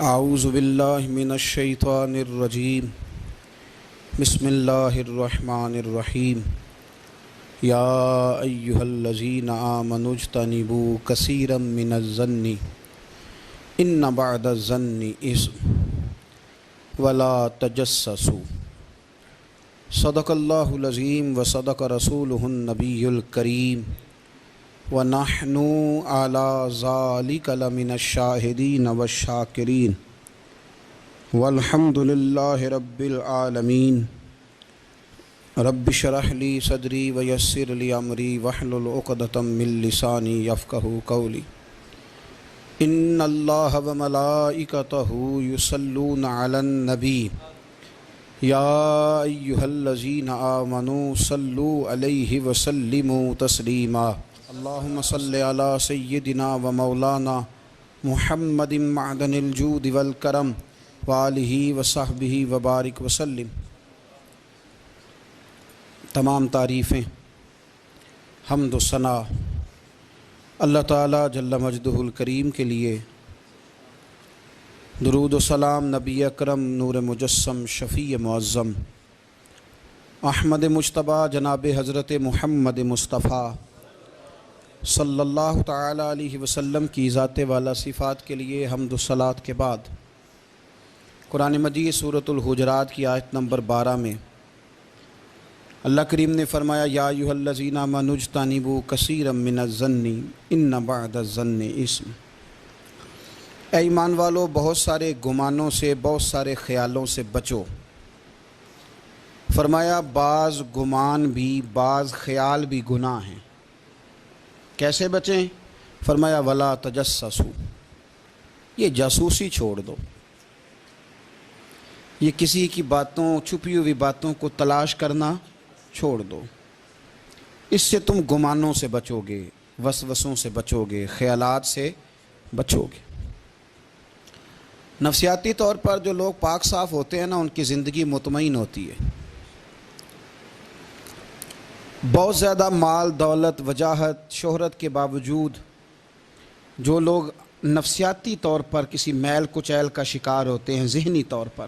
اعوذ باللہ من الشیطان الرجیم بسم اللہ الرحمن الرحیم یا ایہا الذین آمنوا اجتنبوا کثیرا من الظن ان بعد الظن اثم ولا تجسسوا صدق اللہ العظیم وصدق رسولہ النبی الکریم وَنَحْنُ عَلَى ذَلِكَ لَمِنَ الشَّاهِدِينَ وَالشَّاكِرِينَ وَالْحَمْدُ لِلَّهِ رَبِّ الْعَالَمِينَ رَبِّ اشْرَحْ لِي صَدْرِي وَيَسِّرْ لِي أَمْرِي وَاحْلُلْ عُقْدَةً مِّن لِّسَانِي يَفْقَهُوا قَوْلِي إِنَّ اللَّهَ وَمَلَائِكَتَهُ يُصَلُّونَ عَلَى النَّبِيِّ يَا أَيُّهَا الَّذِينَ آمَنُوا صَلُّوا عَلَيْهِ وَسَلِّمُوا تَسْلِيمًا اللهم صل على سيدنا ومولانا محمد معدن الجود والکرم وآلہ وصحبہ وبارک وسلم۔ تمام تعریفیں، حمد و ثنا اللہ تعالیٰ جل مجدہ الکریم کے لیے، درود و سلام نبی اکرم نور مجسم شفیع معظم احمد مجتبیٰ جناب حضرت محمد مصطفیٰ صلی اللہ تعالیٰ علیہ وسلم کی ذات والا صفات کے لیے حمد و صلات کے بعد قرآن مجید سورۃ الحجرات کی آیت نمبر 12 میں اللہ کریم نے فرمایا یا ایھا الذین آمنوا اجتنبوا کثیرا من الظن ان بعد الظن اثم۔ اے ایمان والو، بہت سارے گمانوں سے، بہت سارے خیالوں سے بچو۔ فرمایا بعض گمان بھی، بعض خیال بھی گناہ ہیں۔ کیسے بچیں؟ فرمایا ولا تجسسوا، یہ جاسوسی چھوڑ دو، یہ کسی کی باتوں، چھپی ہوئی باتوں کو تلاش کرنا چھوڑ دو۔ اس سے تم گمانوں سے بچو گے، وسوسوں سے بچو گے، خیالات سے بچو گے۔ نفسیاتی طور پر جو لوگ پاک صاف ہوتے ہیں نا، ان کی زندگی مطمئن ہوتی ہے۔ بہت زیادہ مال، دولت، وجاہت، شہرت کے باوجود جو لوگ نفسیاتی طور پر کسی میل کچیل کا شکار ہوتے ہیں، ذہنی طور پر،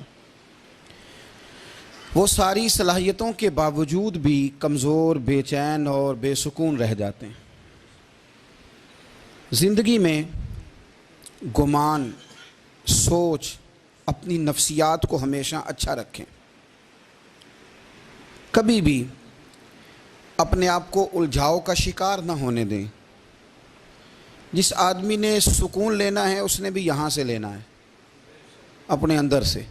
وہ ساری صلاحیتوں کے باوجود بھی کمزور، بے چین اور بے سکون رہ جاتے ہیں۔ زندگی میں گمان، سوچ، اپنی نفسیات کو ہمیشہ اچھا رکھیں۔ کبھی بھی اپنے آپ کو الجھاؤ کا شکار نہ ہونے دیں۔ جس آدمی نے سکون لینا ہے اس نے بھی یہاں سے لینا ہے، اپنے اندر سے۔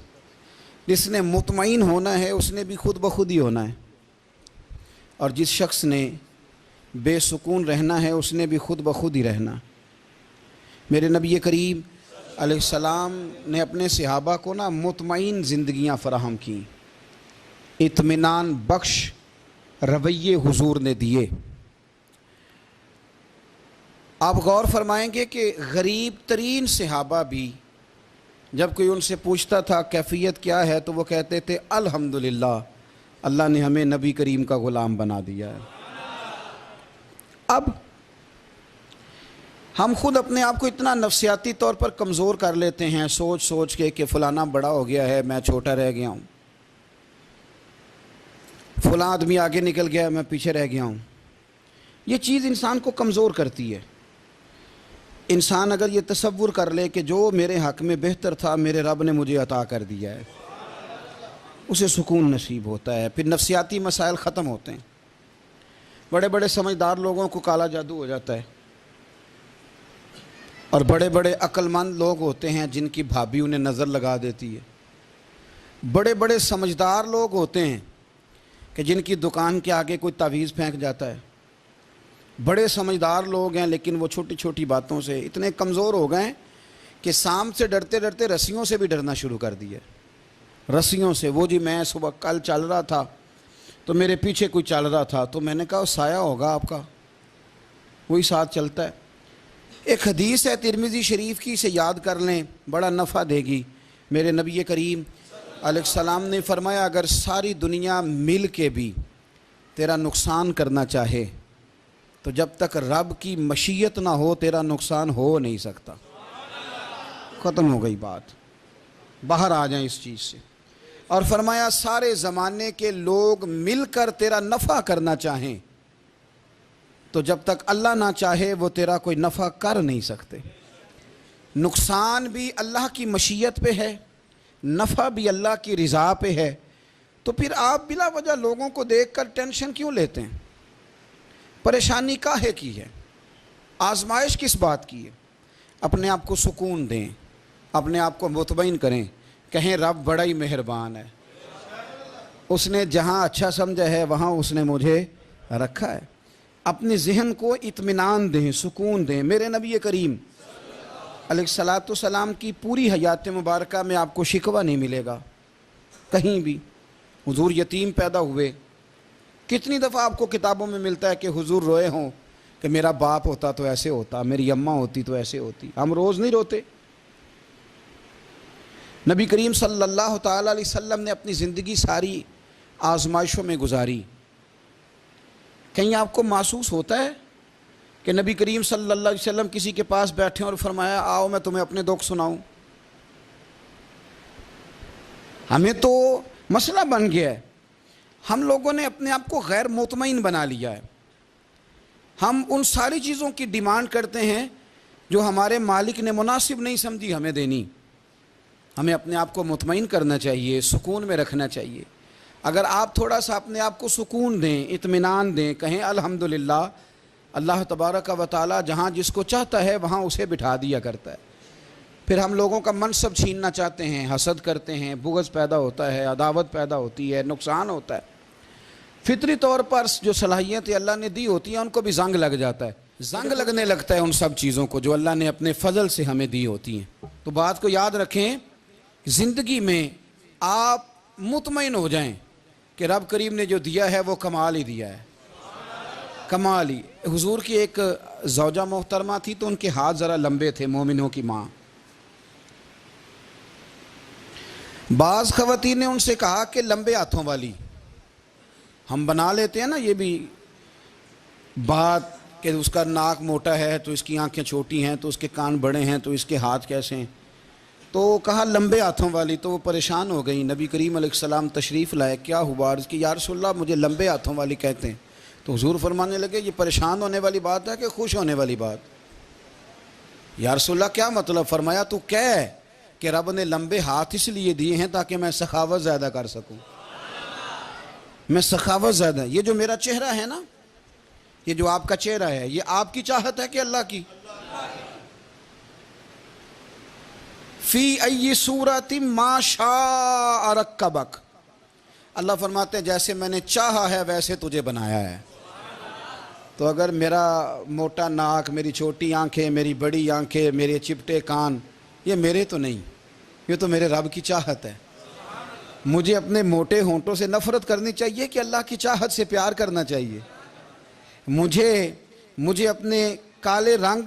جس نے مطمئن ہونا ہے اس نے بھی خود بخود ہی ہونا ہے، اور جس شخص نے بے سکون رہنا ہے اس نے بھی خود بخود ہی رہنا۔ میرے نبی کریم علیہ السلام نے اپنے صحابہ کو مطمئن زندگیاں فراہم کیں، اطمینان بخش رویے حضور نے دیے۔ آپ غور فرمائیں گے کہ غریب ترین صحابہ بھی جب کوئی ان سے پوچھتا تھا کیفیت کیا ہے تو وہ کہتے تھے الحمدللہ، اللہ نے ہمیں نبی کریم کا غلام بنا دیا ہے۔ اب ہم خود اپنے آپ کو اتنا نفسیاتی طور پر کمزور کر لیتے ہیں، سوچ سوچ کے کہ فلانا بڑا ہو گیا ہے، میں چھوٹا رہ گیا ہوں، فلاں آدمی آگے نکل گیا، میں پیچھے رہ گیا ہوں۔ یہ چیز انسان کو کمزور کرتی ہے۔ انسان اگر یہ تصور کر لے کہ جو میرے حق میں بہتر تھا میرے رب نے مجھے عطا کر دیا ہے، اسے سکون نصیب ہوتا ہے، پھر نفسیاتی مسائل ختم ہوتے ہیں۔ بڑے بڑے سمجھدار لوگوں کو کالا جادو ہو جاتا ہے، اور بڑے بڑے عقل مند لوگ ہوتے ہیں جن کی بھابھی انہیں نظر لگا دیتی ہے۔ بڑے بڑے سمجھدار لوگ ہوتے ہیں کہ جن کی دکان کے آگے کوئی تعویذ پھینک جاتا ہے۔ بڑے سمجھدار لوگ ہیں لیکن وہ چھوٹی چھوٹی باتوں سے اتنے کمزور ہو گئے کہ سانپ سے ڈرتے ڈرتے رسیوں سے بھی ڈرنا شروع کر دیا۔ رسیوں سے، وہ جی میں صبح کل چل رہا تھا تو میرے پیچھے کوئی چل رہا تھا تو میں نے کہا سایہ ہوگا آپ کا، وہی ساتھ چلتا ہے۔ ایک حدیث ہے ترمذی شریف کی، اسے یاد کر لیں، بڑا نفع دے گی۔ میرے نبی کریم علیہ السلام نے فرمایا اگر ساری دنیا مل کے بھی تیرا نقصان کرنا چاہے تو جب تک رب کی مشیت نہ ہو تیرا نقصان ہو نہیں سکتا۔ ختم ہو گئی بات۔ باہر آ جائیں اس چیز سے۔ اور فرمایا سارے زمانے کے لوگ مل کر تیرا نفع کرنا چاہیں تو جب تک اللہ نہ چاہے وہ تیرا کوئی نفع کر نہیں سکتے۔ نقصان بھی اللہ کی مشیت پہ ہے، نفع بھی اللہ کی رضا پہ ہے، تو پھر آپ بلا وجہ لوگوں کو دیکھ کر ٹینشن کیوں لیتے ہیں؟ پریشانی کاہے کی ہے؟ آزمائش کس بات کی ہے؟ اپنے آپ کو سکون دیں، اپنے آپ کو مطمئن کریں، کہیں رب بڑا ہی مہربان ہے، اس نے جہاں اچھا سمجھا ہے وہاں اس نے مجھے رکھا ہے۔ اپنے ذہن کو اطمینان دیں، سکون دیں۔ میرے نبی کریم علیہ الصلاۃ والسلام کی پوری حیات مبارکہ میں آپ کو شکوہ نہیں ملے گا کہیں بھی۔ حضور یتیم پیدا ہوئے، کتنی دفعہ آپ کو کتابوں میں ملتا ہے کہ حضور روئے ہوں کہ میرا باپ ہوتا تو ایسے ہوتا، میری اماں ہوتی تو ایسے ہوتی۔ ہم روز نہیں روتے؟ نبی کریم صلی اللہ تعالیٰ علیہ وسلم نے اپنی زندگی ساری آزمائشوں میں گزاری۔ کہیں آپ کو محسوس ہوتا ہے کہ نبی کریم صلی اللہ علیہ وسلم کسی کے پاس بیٹھے اور فرمایا آؤ میں تمہیں اپنے دکھ سناؤں؟ ہمیں تو مسئلہ بن گیا ہے، ہم لوگوں نے اپنے آپ کو غیر مطمئن بنا لیا ہے۔ ہم ان ساری چیزوں کی ڈیمانڈ کرتے ہیں جو ہمارے مالک نے مناسب نہیں سمجھی ہمیں دینی۔ ہمیں اپنے آپ کو مطمئن کرنا چاہیے، سکون میں رکھنا چاہیے۔ اگر آپ تھوڑا سا اپنے آپ کو سکون دیں، اطمینان دیں، کہیں الحمدللہ، اللہ تبارک و تعالی جہاں جس کو چاہتا ہے وہاں اسے بٹھا دیا کرتا ہے۔ پھر ہم لوگوں کا منصب چھیننا چاہتے ہیں، حسد کرتے ہیں، بغض پیدا ہوتا ہے، عداوت پیدا ہوتی ہے، نقصان ہوتا ہے۔ فطری طور پر جو صلاحیتیں اللہ نے دی ہوتی ہیں ان کو بھی زنگ لگ جاتا ہے، زنگ لگنے لگتا ہے ان سب چیزوں کو جو اللہ نے اپنے فضل سے ہمیں دی ہوتی ہیں۔ تو بات کو یاد رکھیں، زندگی میں آپ مطمئن ہو جائیں کہ رب کریم نے جو دیا ہے وہ کمال ہی دیا ہے، کمال ہی۔ حضور کی ایک زوجہ محترمہ تھی تو ان کے ہاتھ ذرا لمبے تھے، مومنوں کی ماں۔ بعض خواتین نے ان سے کہا کہ لمبے ہاتھوں والی، ہم بنا لیتے ہیں نا یہ بھی بات کہ اس کا ناک موٹا ہے تو اس کی آنکھیں چھوٹی ہیں، تو اس کے کان بڑے ہیں تو اس کے ہاتھ کیسے ہیں، تو کہا لمبے ہاتھوں والی۔ تو وہ پریشان ہو گئی، نبی کریم علیہ السلام تشریف لائے، کیا ہوا؟ عرض کی یا رسول اللہ مجھے لمبے ہاتھوں والی کہتے ہیں۔ تو حضور فرمانے لگے یہ پریشان ہونے والی بات ہے کہ خوش ہونے والی بات؟ یا رسول اللہ کیا مطلب؟ فرمایا تو کہہ کہ رب نے لمبے ہاتھ اس لیے دیے ہیں تاکہ میں سخاوت زیادہ کر سکوں، میں سخاوت زیادہ۔ یہ جو میرا چہرہ ہے نا، یہ جو آپ کا چہرہ ہے، یہ آپ کی چاہت ہے کہ اللہ کی؟ فی ای صورت ما شاء رکبک، اللہ فرماتے ہیں جیسے میں نے چاہا ہے ویسے تجھے بنایا ہے۔ تو اگر میرا موٹا ناک، میری چھوٹی آنکھیں، میری بڑی آنکھیں، میرے چپٹے کان، یہ میرے تو نہیں، یہ تو میرے رب کی چاہت ہے۔ مجھے اپنے موٹے ہونٹوں سے نفرت کرنی چاہیے کہ اللہ کی چاہت سے پیار کرنا چاہیے؟ مجھے اپنے کالے رنگ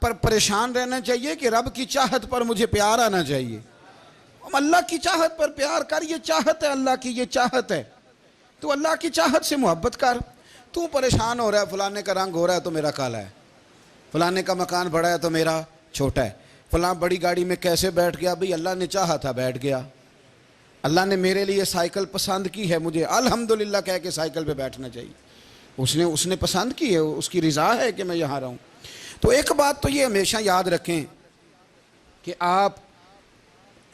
پر پریشان رہنا چاہیے کہ رب کی چاہت پر مجھے پیار آنا چاہیے؟ اللہ کی چاہت پر پیار کر، یہ چاہت ہے اللہ کی، یہ چاہت ہے، تو اللہ کی چاہت سے محبت کر۔ تو پریشان ہو رہا ہے فلانے کا رنگ ہو رہا ہے تو میرا کالا ہے، فلانے کا مکان بڑا ہے تو میرا چھوٹا ہے، فلاں بڑی گاڑی میں کیسے بیٹھ گیا؟ بھئی اللہ نے چاہا تھا بیٹھ گیا، اللہ نے میرے لیے سائیکل پسند کی ہے، مجھے الحمدللہ کہہ کے سائیکل پہ بیٹھنا چاہیے، اس نے پسند کی ہے، اس کی رضا ہے کہ میں یہاں رہوں۔ تو ایک بات تو یہ ہمیشہ یاد رکھیں کہ آپ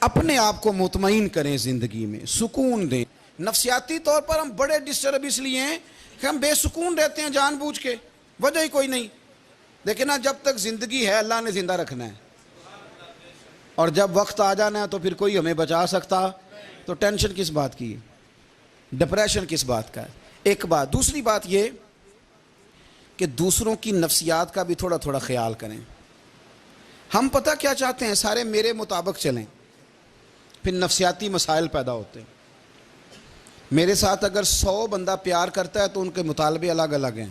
اپنے آپ کو مطمئن کریں، زندگی میں سکون دیں۔ نفسیاتی طور پر ہم بڑے ڈسٹرب اس لیے ہیں کہ ہم بے سکون رہتے ہیں جان بوجھ کے، وجہ ہی کوئی نہیں۔ لیکن جب تک زندگی ہے اللہ نے زندہ رکھنا ہے، اور جب وقت آ جانا ہے تو پھر کوئی ہمیں بچا سکتا، تو ٹینشن کس بات کی ہے؟ ڈپریشن کس بات کا ہے؟ ایک بات۔ دوسری بات یہ کہ دوسروں کی نفسیات کا بھی تھوڑا تھوڑا خیال کریں۔ ہم پتہ کیا چاہتے ہیں؟ سارے میرے مطابق چلیں، پھر نفسیاتی مسائل پیدا ہوتے ہیں۔ میرے ساتھ اگر 100 بندہ پیار کرتا ہے تو ان کے مطالبے الگ الگ ہیں۔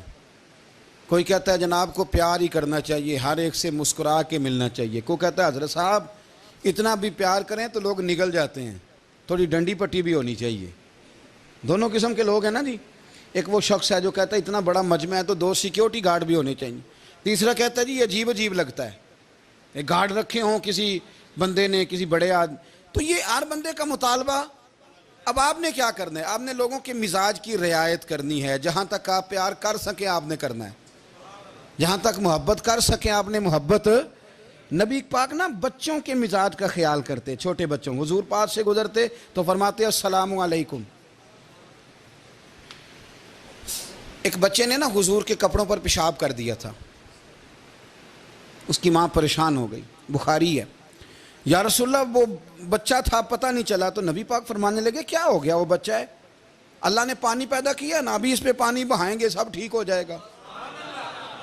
کوئی کہتا ہے جناب کو پیار ہی کرنا چاہیے، ہر ایک سے مسکرا کے ملنا چاہیے، کوئی کہتا ہے حضرت صاحب اتنا بھی پیار کریں تو لوگ نگل جاتے ہیں، تھوڑی ڈنڈی پٹی بھی ہونی چاہیے۔ دونوں قسم کے لوگ ہیں نا جی۔ ایک وہ شخص ہے جو کہتا ہے اتنا بڑا مجمع ہے تو 2 سیکیورٹی گارڈ بھی ہونے چاہیے۔ تیسرا کہتا ہے جی یہ عجیب عجیب لگتا ہے، ایک گارڈ رکھے ہوں کسی بندے نے، کسی بڑے تو یہ ہر بندے کا مطالبہ. اب آپ نے کیا کرنا ہے؟ آپ نے لوگوں کے مزاج کی رعایت کرنی ہے. جہاں تک آپ پیار کر سکیں آپ نے کرنا ہے. جہاں تک محبت کر سکیں آپ نے محبت. نبی پاک نا بچوں کے مزاج کا خیال کرتے, چھوٹے بچوں. حضور پاک سے گزرتے تو فرماتے السلام علیکم. ایک بچے نے نا حضور کے کپڑوں پر پیشاب کر دیا تھا. اس کی ماں پریشان ہو گئی. بخاری ہے. یا رسول اللہ وہ بچہ تھا پتہ نہیں چلا. تو نبی پاک فرمانے لگے کیا ہو گیا, وہ بچہ ہے, اللہ نے پانی پیدا کیا نا, ابھی اس پہ پانی بہائیں گے سب ٹھیک ہو جائے گا.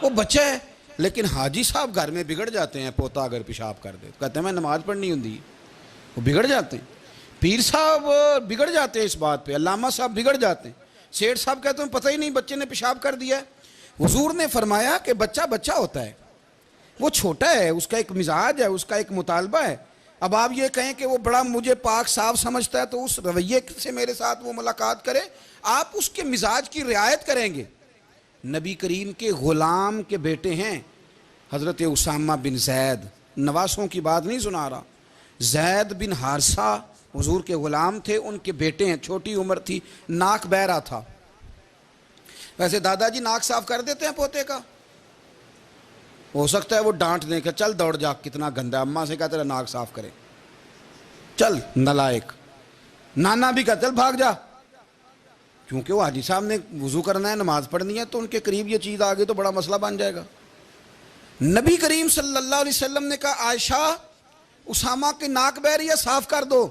وہ بچہ ہے. لیکن حاجی صاحب گھر میں بگڑ جاتے ہیں. پوتا اگر پیشاب کر دے کہتے ہیں میں نماز پڑھنی ہوں, وہ بگڑ جاتے ہیں. پیر صاحب بگڑ جاتے ہیں اس بات پہ. علامہ صاحب بگڑ جاتے ہیں. سیٹھ صاحب کہتے ہیں پتہ ہی نہیں بچے نے پیشاب کر دیا ہے. حضور نے فرمایا کہ بچہ بچہ ہوتا ہے, وہ چھوٹا ہے, اس کا ایک مزاج ہے, اس کا ایک مطالبہ ہے. اب آپ یہ کہیں کہ وہ بڑا مجھے پاک صاف سمجھتا ہے تو اس رویے سے میرے ساتھ وہ ملاقات کرے. آپ اس کے مزاج کی رعایت کریں گے. نبی کریم کے غلام کے بیٹے ہیں حضرت اسامہ بن زید. نواسوں کی بات نہیں سنا رہا. زید بن حارثہ حضور کے غلام تھے, ان کے بیٹے ہیں. چھوٹی عمر تھی, ناک بہ رہا تھا. ویسے دادا جی ناک صاف کر دیتے ہیں پوتے کا, ہو سکتا ہے وہ ڈانٹ دیں کہ چل دوڑ جا کتنا گندا, اماں سے کہا تیرا ناک صاف کرے, چل نالائق. نانا بھی کہا چل بھاگ جا, کیونکہ وہ حاجی صاحب نے وضو کرنا ہے, نماز پڑھنی ہے, تو ان کے قریب یہ چیز آ گئی تو بڑا مسئلہ بن جائے گا. نبی کریم صلی اللہ علیہ وسلم نے کہا عائشہ اسامہ کی ناک بہ رہی ہے صاف کر دو.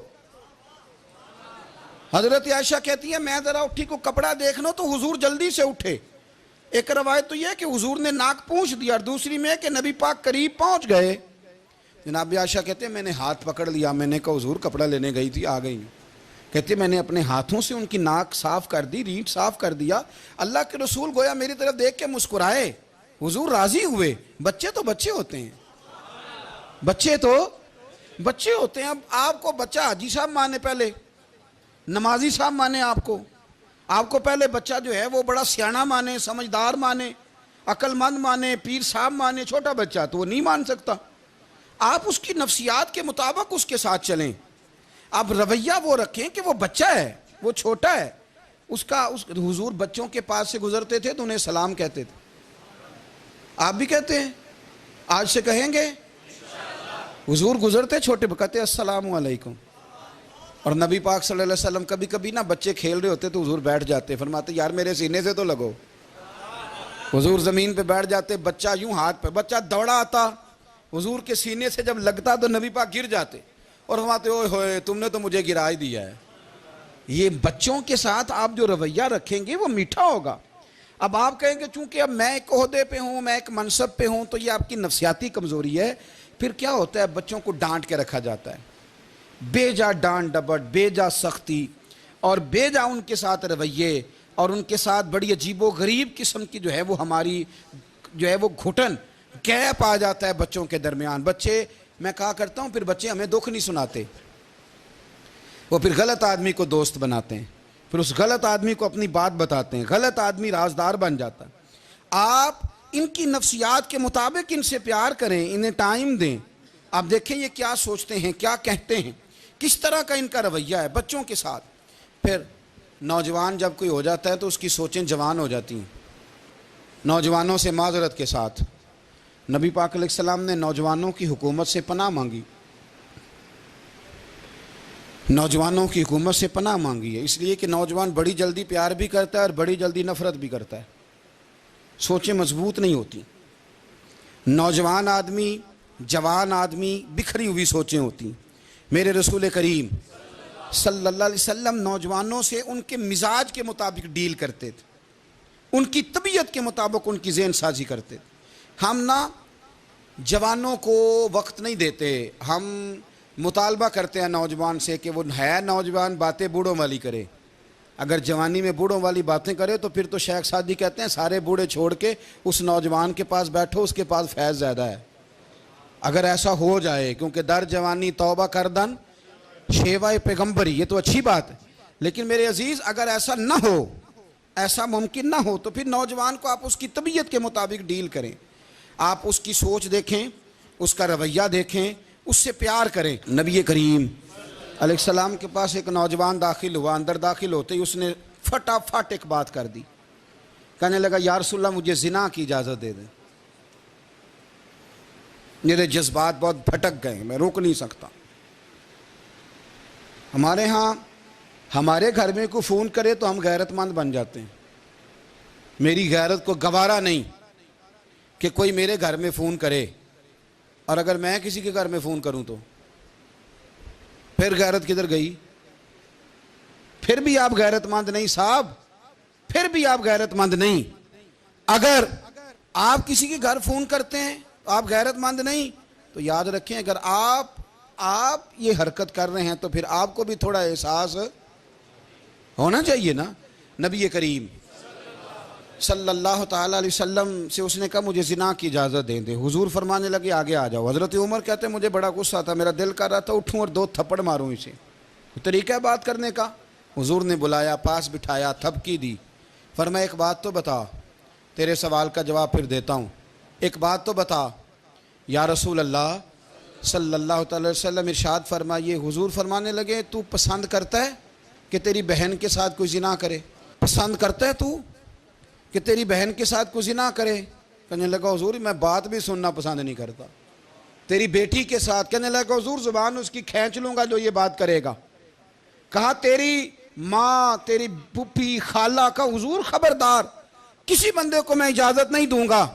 حضرت عائشہ کہتی ہے میں ذرا اٹھی کو کپڑا دیکھ لوں تو حضور جلدی سے اٹھے. ایک روایت تو یہ ہے کہ حضور نے ناک پونچھ دیا, اور دوسری میں کہ نبی پاک قریب پہنچ گئے. جناب عائشہ کہتے ہیں میں نے ہاتھ پکڑ لیا, میں نے کہا حضور کپڑا لینے گئی تھی آ گئی. کہتے ہیں میں نے اپنے ہاتھوں سے ان کی ناک صاف کر دی, ریٹ صاف کر دیا. اللہ کے رسول گویا میری طرف دیکھ کے مسکرائے, حضور راضی ہوئے. بچے تو بچے ہوتے ہیں, بچے تو بچے ہوتے ہیں. اب آپ کو بچہ حاجی صاحب مانے, پہلے نمازی صاحب مانے, آپ کو پہلے بچہ جو ہے وہ بڑا سیاںہ مانے, سمجھدار مانے, عقل مند مانے, پیر صاحب مانے. چھوٹا بچہ تو وہ نہیں مان سکتا. آپ اس کی نفسیات کے مطابق اس کے ساتھ چلیں. آپ رویہ وہ رکھیں کہ وہ بچہ ہے, وہ چھوٹا ہے. حضور بچوں کے پاس سے گزرتے تھے تو انہیں سلام کہتے تھے. آپ بھی کہتے ہیں, آج سے کہیں گے. حضور گزرتے چھوٹے کہتے السلام علیکم. اور نبی پاک صلی اللہ علیہ وسلم کبھی کبھی نا بچے کھیل رہے ہوتے تو حضور بیٹھ جاتے, فرماتے یار میرے سینے سے تو لگو. حضور زمین پہ بیٹھ جاتے, بچہ یوں ہاتھ پہ, بچہ دوڑا آتا, حضور کے سینے سے جب لگتا تو نبی پاک گر جاتے اور فرماتے اوئے ہوئے تم نے تو مجھے گرا ہی دیا ہے. یہ بچوں کے ساتھ آپ جو رویہ رکھیں گے وہ میٹھا ہوگا. اب آپ کہیں گے چونکہ اب میں ایک عہدے پہ ہوں, میں ایک منصب پہ ہوں, تو یہ آپ کی نفسیاتی کمزوری ہے. پھر کیا ہوتا ہے, بچوں کو ڈانٹ کے رکھا جاتا ہے, بے جا ڈانٹ ڈپٹ, بے جا سختی, اور بے جا ان کے ساتھ رویے, اور ان کے ساتھ بڑی عجیب و غریب قسم کی جو ہے وہ ہماری جو ہے وہ گھٹن گیپ آ جاتا ہے بچوں کے درمیان. بچے, میں کہا کرتا ہوں, پھر بچے ہمیں دکھ نہیں سناتے, وہ پھر غلط آدمی کو دوست بناتے ہیں, پھر اس غلط آدمی کو اپنی بات بتاتے ہیں, غلط آدمی رازدار بن جاتا ہے. آپ ان کی نفسیات کے مطابق ان سے پیار کریں, انہیں ٹائم دیں. آپ دیکھیں یہ کیا سوچتے ہیں, کیا کہتے ہیں, کس طرح کا ان کا رویہ ہے بچوں کے ساتھ. پھر نوجوان جب کوئی ہو جاتا ہے تو اس کی سوچیں جوان ہو جاتی ہیں. نوجوانوں سے معذرت کے ساتھ نبی پاک علیہ السلام نے نوجوانوں کی حکومت سے پناہ مانگی, نوجوانوں کی حکومت سے پناہ مانگی ہے, اس لیے کہ نوجوان بڑی جلدی پیار بھی کرتا ہے اور بڑی جلدی نفرت بھی کرتا ہے. سوچیں مضبوط نہیں ہوتی. نوجوان آدمی, جوان آدمی, بکھری ہوئی سوچیں ہوتی. میرے رسول کریم صلی اللہ علیہ وسلم نوجوانوں سے ان کے مزاج کے مطابق ڈیل کرتے تھے, ان کی طبیعت کے مطابق ان کی ذہن سازی کرتے تھے. ہم نا جوانوں کو وقت نہیں دیتے, ہم مطالبہ کرتے ہیں نوجوان سے کہ وہ ہے نوجوان باتیں بوڑھوں والی کرے. اگر جوانی میں بوڑھوں والی باتیں کرے تو پھر تو شیخ سعدی کہتے ہیں سارے بوڑھے چھوڑ کے اس نوجوان کے پاس بیٹھو, اس کے پاس فیض زیادہ ہے. اگر ایسا ہو جائے, کیونکہ در جوانی توبہ کردن شیوائے پیغمبری, یہ تو اچھی بات ہے. لیکن میرے عزیز اگر ایسا نہ ہو, ایسا ممکن نہ ہو, تو پھر نوجوان کو آپ اس کی طبیعت کے مطابق ڈیل کریں. آپ اس کی سوچ دیکھیں, اس کا رویہ دیکھیں, اس سے پیار کریں. نبی کریم علیہ السلام کے پاس ایک نوجوان داخل ہوا، اندر داخل ہوتے ہی اس نے فٹافٹ ایک بات کر دی، کہنے لگا یا رسول اللہ مجھے زنا کی اجازت دے دیں، میرے جذبات بہت بھٹک گئے، میں روک نہیں سکتا۔ ہمارے ہاں ہمارے گھر میں کوئی فون کرے تو ہم غیرت مند بن جاتے ہیں، میری غیرت کو گوارا نہیں کہ کوئی میرے گھر میں فون کرے، اور اگر میں کسی کے گھر میں فون کروں تو پھر غیرت کدھر گئی؟ پھر بھی آپ غیرت مند نہیں صاحب، پھر بھی آپ غیرت مند نہیں۔ اگر آپ کسی کے گھر فون کرتے ہیں تو آپ غیرت مند نہیں، تو یاد رکھیں اگر آپ یہ حرکت کر رہے ہیں تو پھر آپ کو بھی تھوڑا احساس ہونا چاہیے نا۔ نبی کریم صلی اللہ تعالیٰ علیہ وسلم سے اس نے کہا مجھے زنا کی اجازت دیں دے، حضور فرمانے لگے آگے آ جاؤ۔ حضرت عمر کہتے ہیں مجھے بڑا غصہ تھا، میرا دل کر رہا تھا اٹھوں اور 2 تھپڑ ماروں اسے، طریقہ ہے بات کرنے کا۔ حضور نے بلایا، پاس بٹھایا، تھپکی دی، فرمایا ایک بات تو بتا، تیرے سوال کا جواب پھر دیتا ہوں، ایک بات تو بتا یا رسول اللہ صلی اللہ تعالی وسلم۔ ارشاد فرمائیے، حضور فرمانے لگے تو پسند کرتا ہے کہ تیری بہن کے ساتھ کوئی زنا کرے؟ پسند کرتا ہے تو کہ تیری بہن کے ساتھ کوئی زنا کرے؟ کہنے لگا حضور میں بات بھی سننا پسند نہیں کرتا۔ تیری بیٹی کے ساتھ؟ کہنے لگا حضور زبان اس کی کھینچ لوں گا جو یہ بات کرے گا۔ کہا تیری ماں، تیری پھوپھی، خالہ کا؟ حضور خبردار کسی بندے کو میں اجازت نہیں دوں گا۔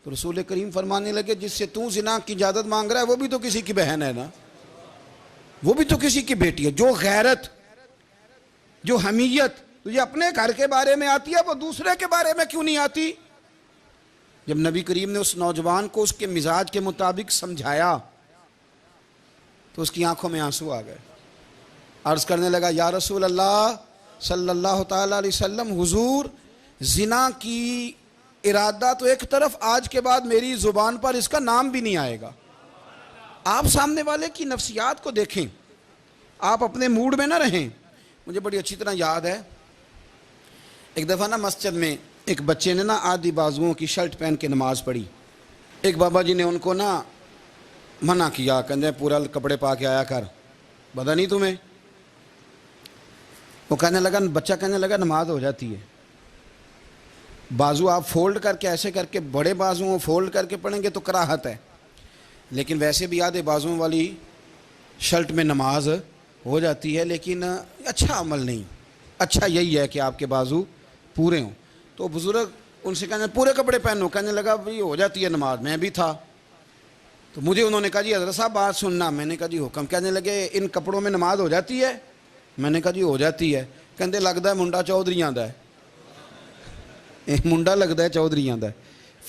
تو رسول کریم فرمانے لگے جس سے تو زنا کی اجازت مانگ رہا ہے وہ بھی تو کسی کی بہن ہے نا، وہ بھی تو کسی کی بیٹی ہے۔ جو غیرت، جو حمیت تجھے اپنے گھر کے بارے میں آتی ہے وہ دوسرے کے بارے میں کیوں نہیں آتی؟ جب نبی کریم نے اس نوجوان کو اس کے مزاج کے مطابق سمجھایا تو اس کی آنکھوں میں آنسو آ گئے، عرض کرنے لگا یا رسول اللہ صلی اللہ تعالیٰ علیہ وسلم، حضور زنا کی ارادہ تو ایک طرف، آج کے بعد میری زبان پر اس کا نام بھی نہیں آئے گا۔ آپ سامنے والے کی نفسیات کو دیکھیں، آپ اپنے موڈ میں نہ رہیں۔ مجھے بڑی اچھی طرح یاد ہے ایک دفعہ نا مسجد میں ایک بچے نے نا آدھی بازوؤں کی شرٹ پہن کے نماز پڑھی، ایک بابا جی نے ان کو نا منع کیا، کہنے پورا کپڑے پا کے آیا کر، پتہ نہیں تمہیں؟ وہ کہنے لگا، بچہ کہنے لگا نماز ہو جاتی ہے، بازو آپ فولڈ کر کے ایسے کر کے، بڑے بازوؤں فولڈ کر کے پڑھیں گے تو کراہت ہے، لیکن ویسے بھی آدھے بازوؤں والی شرٹ میں نماز ہو جاتی ہے، لیکن اچھا عمل نہیں، اچھا یہی ہے کہ آپ کے بازو پورے ہوں۔ تو بزرگ ان سے کہنے پورے کپڑے پہنو، کہنے لگا بھئی ہو جاتی ہے نماز، میں بھی تھا۔ تو مجھے انہوں نے کہا جی حضرت صاحب بات سننا، میں نے کہا جی حکم۔ کہنے لگے ان کپڑوں میں نماز ہو جاتی ہے؟ میں نے کہا جی ہو جاتی ہے۔ کہندے لگتا ہے منڈا چودھریاں دا ہے، منڈا لگتا ہے چودھریاں دا ہے۔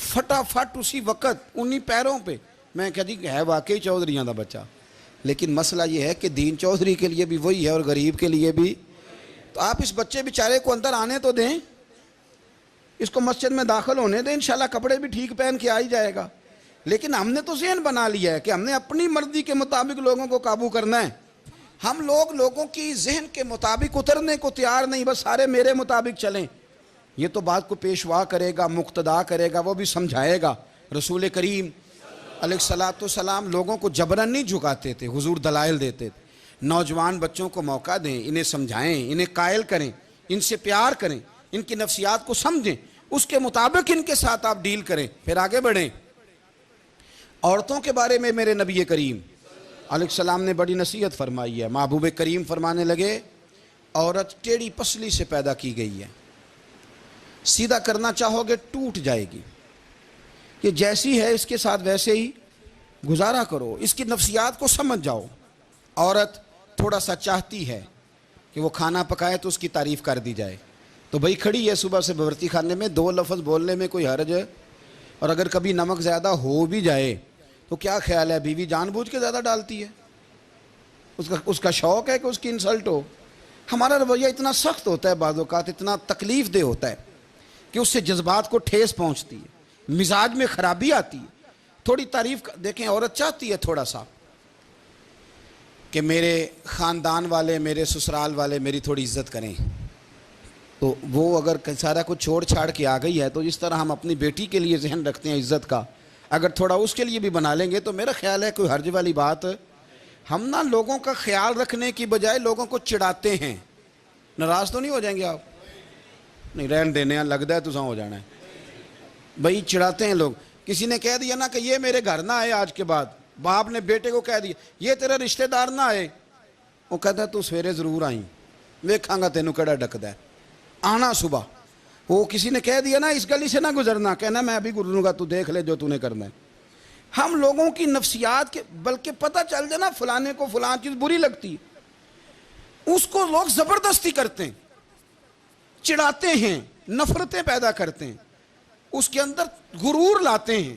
فٹافٹ اسی وقت انہی پیروں پہ میں کہا جی ہے واقعی چودھریاں دا بچہ، لیکن مسئلہ یہ ہے کہ دین چودھری کے لیے بھی وہی ہے اور غریب کے لیے بھی۔ تو آپ اس بچے بیچارے کو اندر آنے تو دیں، اس کو مسجد میں داخل ہونے دیں، انشاءاللہ کپڑے بھی ٹھیک پہن کے آ ہی جائے گا۔ لیکن ہم نے تو ذہن بنا لیا ہے کہ ہم نے اپنی مرضی کے مطابق لوگوں کو قابو کرنا ہے۔ ہم لوگوں کی ذہن کے مطابق اترنے کو تیار نہیں، بس سارے میرے مطابق چلیں۔ یہ تو بات کو پیشوا کرے گا، مقتدا کرے گا، وہ بھی سمجھائے گا۔ رسول کریم علیہ الصلوۃ والسلام لوگوں کو جبرن نہیں جھکاتے تھے، حضور دلائل دیتے تھے۔ نوجوان بچوں کو موقع دیں، انہیں سمجھائیں، انہیں قائل کریں، ان سے پیار کریں، ان کی نفسیات کو سمجھیں، اس کے مطابق ان کے ساتھ آپ ڈیل کریں، پھر آگے بڑھیں۔ عورتوں کے بارے میں میرے نبی کریم علیہ السلام نے بڑی نصیحت فرمائی ہے۔ محبوب کریم فرمانے لگے عورت ٹیڑھی پسلی سے پیدا کی گئی ہے، سیدھا کرنا چاہو گے ٹوٹ جائے گی، یہ جیسی ہے اس کے ساتھ ویسے ہی گزارا کرو، اس کی نفسیات کو سمجھ جاؤ۔ عورت تھوڑا سا چاہتی ہے کہ وہ کھانا پکائے تو اس کی تعریف کر دی جائے، تو بھئی کھڑی ہے صبح سے باورچی خانے میں، 2 لفظ بولنے میں کوئی حرج ہے؟ اور اگر کبھی نمک زیادہ ہو بھی جائے تو کیا خیال ہے، بیوی جان بوجھ کے زیادہ ڈالتی ہے؟ اس کا شوق ہے کہ اس کی انسلٹ ہو؟ ہمارا رویہ اتنا سخت ہوتا ہے، بعض اوقات اتنا تکلیف دہ ہوتا ہے کہ اس سے جذبات کو ٹھیس پہنچتی ہے، مزاج میں خرابی آتی ہے۔ تھوڑی تعریف دیکھیں، عورت چاہتی ہے تھوڑا سا کہ میرے خاندان والے، میرے سسرال والے میری تھوڑی عزت کریں، تو وہ اگر سارا کچھ چھوڑ چھاڑ کے آ گئی ہے تو جس طرح ہم اپنی بیٹی کے لیے ذہن رکھتے ہیں عزت کا، اگر تھوڑا اس کے لیے بھی بنا لیں گے تو میرا خیال ہے کوئی حرج والی بات ہم نا لوگوں کا خیال رکھنے کی بجائے لوگوں کو چڑھاتے ہیں. ناراض تو نہیں ہو جائیں گے آپ؟ نہیں رہن دینے لگتا ہے تو ہو جانا ہے بھائی. چڑھاتے ہیں لوگ. کسی نے کہہ دیا نا کہ یہ میرے گھر نہ آئے آج کے بعد, باپ نے بیٹے کو کہہ دیا یہ تیرے رشتہ دار نہ آئے, وہ کہتا ہے تو سویرے ضرور آئیں, ویکھاں گا تینوں کیڑا ڈکدا ہے, آنا صبح. وہ کسی نے کہہ دیا نا اس گلی سے نہ گزرنا, کہنا میں ابھی گزروں گا, تو دیکھ لے جو تو نے کرنا ہے. ہم لوگوں کی نفسیات کے, بلکہ پتہ چل جائے نا فلانے کو فلان چیز بری لگتی ہے, اس کو لوگ زبردستی کرتے ہیں, چڑھاتے ہیں, نفرتیں پیدا کرتے ہیں, اس کے اندر غرور لاتے ہیں,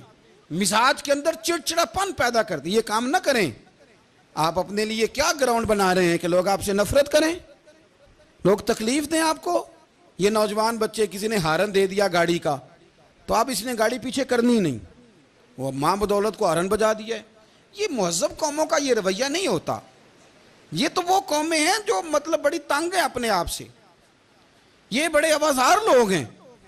مزاج کے اندر چڑچڑاپن پیدا کرتے ہیں. یہ کام نہ کریں. آپ اپنے لیے کیا گراؤنڈ بنا رہے ہیں کہ لوگ آپ سے نفرت کریں, لوگ تکلیف دیں آپ کو. یہ نوجوان بچے کسی نے ہارن دے دیا گاڑی کا, تو آپ اس نے گاڑی پیچھے کرنی نہیں, وہ ماں بدولت کو ہارن بجا دیا ہے. یہ مہذب قوموں کا یہ رویہ نہیں ہوتا. یہ تو وہ قومیں ہیں جو مطلب بڑی تنگ ہیں اپنے آپ سے. یہ بڑے آوازار لوگ ہیں.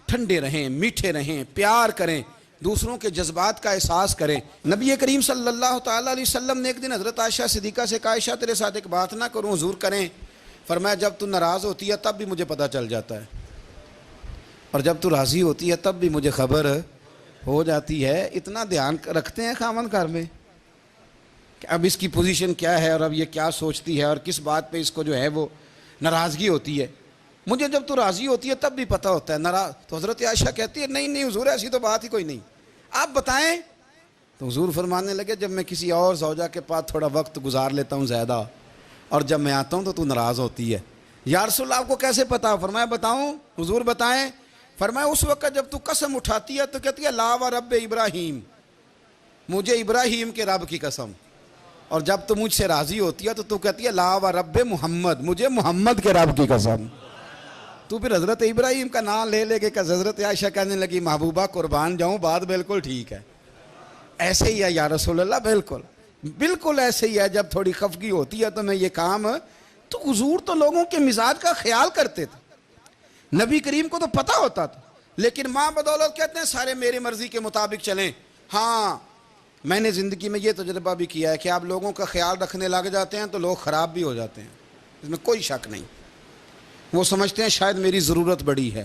ٹھنڈے رہیں, میٹھے رہیں, پیار کریں, دوسروں کے جذبات کا احساس کریں. نبی کریم صلی اللہ تعالیٰ علیہ وسلم نے ایک دن حضرت عائشہ صدیقہ سے کہا, عائشہ تیرے ساتھ ایک بات نہ کروں, حضور کریں. فرمایا جب تو ناراض ہوتی ہے تب بھی مجھے پتہ چل جاتا ہے, اور جب تو راضی ہوتی ہے تب بھی مجھے خبر ہو جاتی ہے. اتنا دھیان رکھتے ہیں خاوند گھر میں کہ اب اس کی پوزیشن کیا ہے, اور اب یہ کیا سوچتی ہے, اور کس بات پہ اس کو جو ہے وہ ناراضگی ہوتی ہے. مجھے جب تو راضی ہوتی ہے تب بھی پتہ ہوتا ہے. ناراض تو حضرت عائشہ کہتی ہے نہیں نہیں حضور ایسی تو بات ہی کوئی نہیں, آپ بتائیں. تو حضور فرمانے لگے جب میں کسی اور زوجہ کے پاس تھوڑا وقت گزار لیتا ہوں زیادہ, اور جب میں آتا ہوں تو ناراض ہوتی ہے. یا رسول اللہ آپ کو کیسے پتا؟ فرمایا بتاؤں. حضور بتائیں. فرمایا اس وقت جب تو قسم اٹھاتی ہے تو کہتی ہے لا و رب ابراہیم, مجھے ابراہیم کے رب کی قسم. اور جب تو مجھ سے راضی ہوتی ہے تو کہتی ہے لا و رب محمد, مجھے محمد کے رب کی قسم. تو پھر حضرت ابراہیم کا نام لے لے کے حضرت عائشہ کہنے لگی محبوبہ قربان جاؤں, بات بالکل ٹھیک ہے. ایسے ہی ہے یا رسول اللہ, بالکل بالکل ایسے ہی ہے. جب تھوڑی خفگی ہوتی ہے تو میں یہ کام, تو حضور تو لوگوں کے مزاج کا خیال کرتے تھے. نبی کریم کو تو پتہ ہوتا تھا, لیکن ماں بدولت کہتے ہیں سارے میری مرضی کے مطابق چلیں. ہاں میں نے زندگی میں یہ تجربہ بھی کیا ہے کہ آپ لوگوں کا خیال رکھنے لگ جاتے ہیں تو لوگ خراب بھی ہو جاتے ہیں, اس میں کوئی شک نہیں. وہ سمجھتے ہیں شاید میری ضرورت بڑی ہے.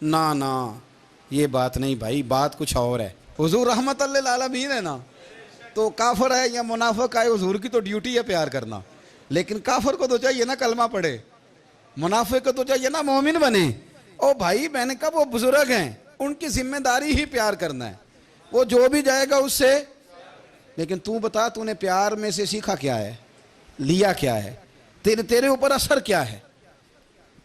نہ یہ بات نہیں بھائی, بات کچھ اور ہے. حضور رحمت للعالمین ہے نا, تو کافر ہے یا منافق ہے, حضور کی تو ڈیوٹی ہے پیار کرنا. لیکن کافر کو تو چاہیے نا کلمہ پڑھے, منافق کو تو چاہیے نا مومن بنے. او بھائی میں نے کہا وہ بزرگ ہیں, ان کی ذمہ داری ہی پیار کرنا ہے, وہ جو بھی جائے گا اس سے. لیکن تو بتا تو نے پیار میں سے سیکھا کیا ہے, لیا کیا ہے, تیرے اوپر اثر کیا ہے.